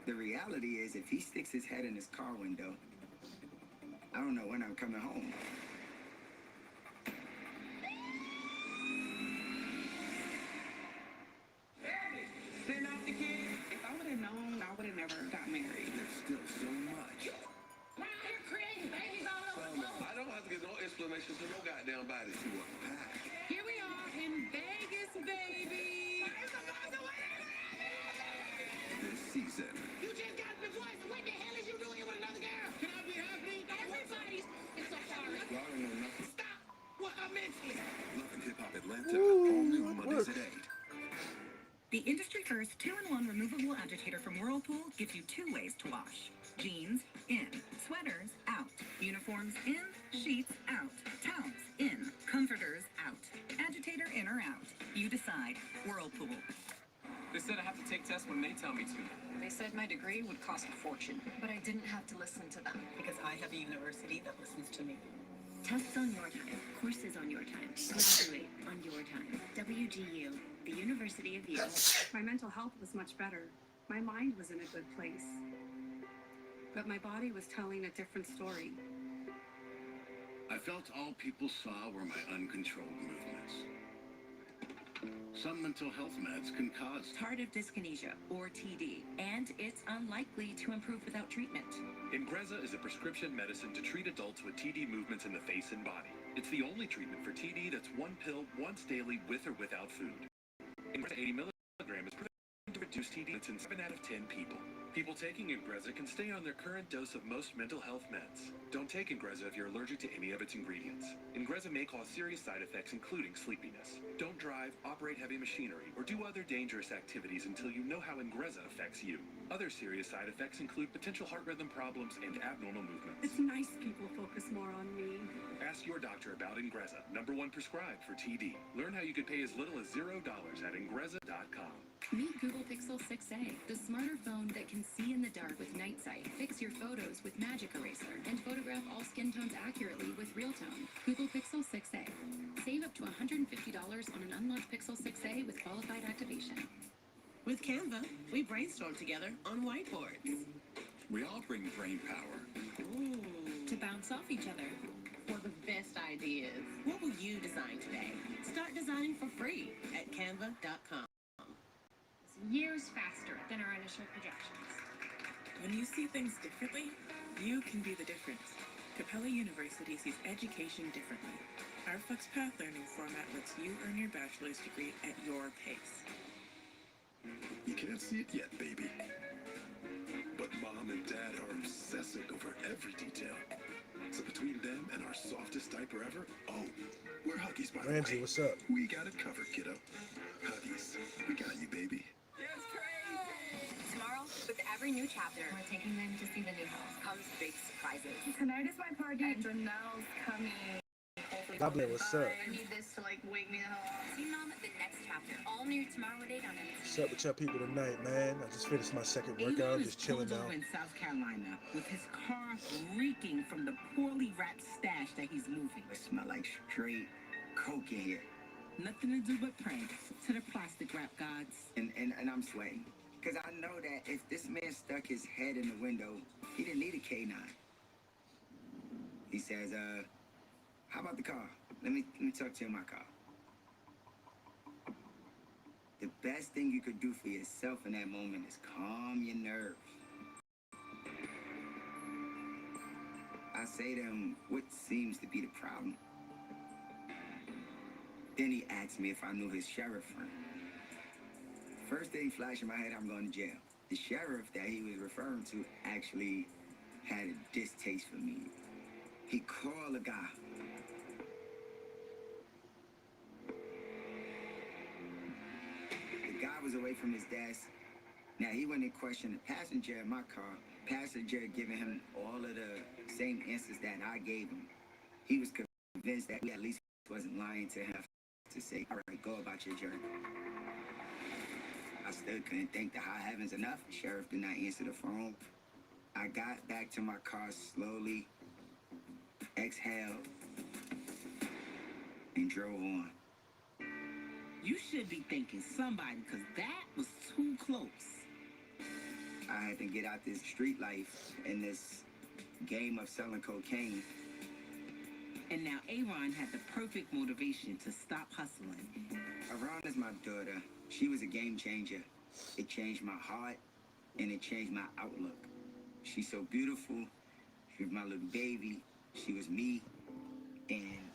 The reality is, if he sticks his head in his car window, I don't know when I'm coming home. Send off the kids. If I would have known, I would have never got married. There's still so much. You're creating babies all over the place. I don't have to get no explanation to no goddamn body to a pack. Here we are in Vegas, baby. This season, You just got divorced. What the hell is you doing with another girl? Can I be happy? Everybody's so sorry. y'all don't know nothing. Stop. What I mentally. Love and Hip Hop Atlanta, all new Mondays at 8. The industry-first 2-in-1 removable agitator from Whirlpool gives you 2 ways to wash. Jeans, in. Sweaters, out. Uniforms, in. Sheets, out. Towels, in. Comforters, out. Agitator, in or out. You decide. Whirlpool. They said I have to take tests when they tell me to. They said my degree would cost a fortune, but I didn't have to listen to them. Because I have a university that listens to me. Tests on your time, courses on your time, graduate on your time. WGU, the University of You. My mental health was much better. My mind was in a good place. But my body was telling a different story. I felt all people saw were my uncontrolled movements. Some mental health meds can cause tardive dyskinesia, or TD, and it's unlikely to improve without treatment. Ingrezza is a prescription medicine to treat adults with TD movements in the face and body. It's the only treatment for TD that's one pill once daily with or without food. Ingrezza 80 milligram is proven to reduce TD in 7 out of 10 people. People taking Ingrezza can stay on their current dose of most mental health meds. Don't take Ingrezza if you're allergic to any of its ingredients. Ingrezza may cause serious side effects, including sleepiness. Don't drive, operate heavy machinery, or do other dangerous activities until you know how Ingrezza affects you. Other serious side effects include potential heart rhythm problems and abnormal movements. It's nice people focus more on me. Ask your doctor about Ingrezza, #1 prescribed for TD. Learn how you could pay as little as $0 at Ingrezza.com. Meet Google Pixel 6a, the smarter phone that can see in the dark with night sight, fix your photos with Magic Eraser, and photograph all skin tones accurately with Real Tone. Google Pixel 6a. Save up to $150 on an unlocked Pixel 6a with qualified activation. With Canva, we brainstorm together on whiteboards. We all bring brain power. Ooh. To bounce off each other. For the best ideas. What will you design today? Start designing for free at canva.com. Years faster than our initial projections. When you see things differently, you can be the difference. Capella University sees education differently. Our FlexPath learning format lets you earn your bachelor's degree at your pace. You can't see it yet, baby. But Mom and Dad are obsessing over every detail. So between them and our softest diaper ever, oh, we're Huggies, by the way. Ramsey, what's up? We got it covered, kiddo. Huggies, we got you, baby. Tomorrow, with every new chapter, we're taking them to see the new house. Comes big surprises. Tonight is my party, and Janelle's coming. Goblin, what's up? I need this to wake me the hell up. See Mom at the next chapter. All new tomorrow at 8 on NBC. What's up with y'all people tonight, man? I just finished my second workout. I'm just chilling pulled now. over in South Carolina with his car reeking from the poorly wrapped stash that he's moving. It smell like straight coke in here. Nothing to do but pray to the plastic wrap gods. And I'm sweating. Because I know that if this man stuck his head in the window, he didn't need a K9. He says, how about the car? Let me talk to you in my car. The best thing you could do for yourself in that moment is calm your nerves. I say to him, what seems to be the problem? Then he asked me if I knew his sheriff friend. First thing flashed in my head, I'm going to jail. The sheriff that he was referring to actually had a distaste for me. He called a guy. The guy was away from his desk. Now, he went and questioned the passenger in my car. Passenger giving him all of the same answers that I gave him. He was convinced that he at least wasn't lying to him to say, all right, go about your journey. I still couldn't thank the high heavens enough. The sheriff did not answer the phone. I got back to my car slowly, exhaled, and drove on. You should be thanking somebody, because that was too close. I had to get out this street life and this game of selling cocaine. And now Aaron had the perfect motivation to stop hustling. Aron is my daughter. She was a game changer. It changed my heart, and it changed my outlook. She's so beautiful. She was my little baby. She was me. And